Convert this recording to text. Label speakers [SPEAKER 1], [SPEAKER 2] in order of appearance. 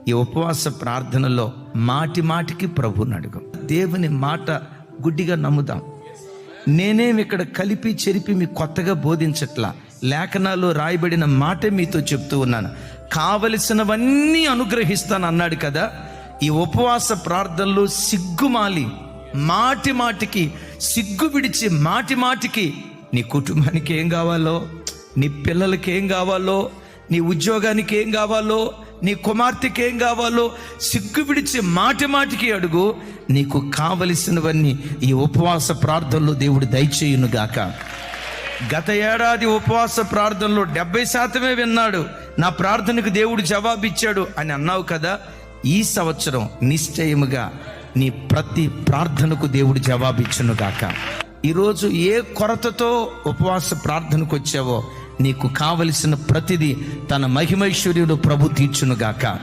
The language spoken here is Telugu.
[SPEAKER 1] ఈ ఉపవాస ప్రార్థనలో మాటి మాటికి ప్రభువుని అడుగు. దేవుని మాట గుడ్డిగా నమ్ముదాం. నేనేమి ఇక్కడ కలిపి చెరిపి మీకు కొత్తగా బోధించట్లా. లేఖనాల్లో రాయబడిన మాటే మీతో చెప్తూ ఉన్నాను. కావలసినవన్నీ అనుగ్రహిస్తాను అన్నాడు కదా. ఈ ఉపవాస ప్రార్థనలో సిగ్గుమాలి మాటి మాటికి సిగ్గు విడిచి మాటి మాటికి నీ కుటుంబానికి ఏం కావాలో, నీ పిల్లలకి ఏం కావాలో, నీ ఉద్యోగానికి ఏం కావాలో, నీ కుమార్తెకి ఏం కావాలో సిగ్గు విడిచి మాటి మాటికి అడుగు. నీకు కావలసినవన్నీ ఈ ఉపవాస ప్రార్థనలో దేవుడు దయచేయునుగాక. గత ఏడాది ఉపవాస ప్రార్థనలో 70% విన్నాడు, నా ప్రార్థనకు దేవుడు జవాబిచ్చాడు అని అన్నావు కదా. ఈ సంవత్సరం నిశ్చయముగా నీ ప్రతి ప్రార్థనకు దేవుడు జవాబిచ్చునుగాక. ఈరోజు ఏ కొరతతో ఉపవాస ప్రార్థనకు వచ్చావో నీకు కావలసిన ప్రతిదీ తన మహిమైశ్వర్యుడు ప్రభు తీర్చునుగాక.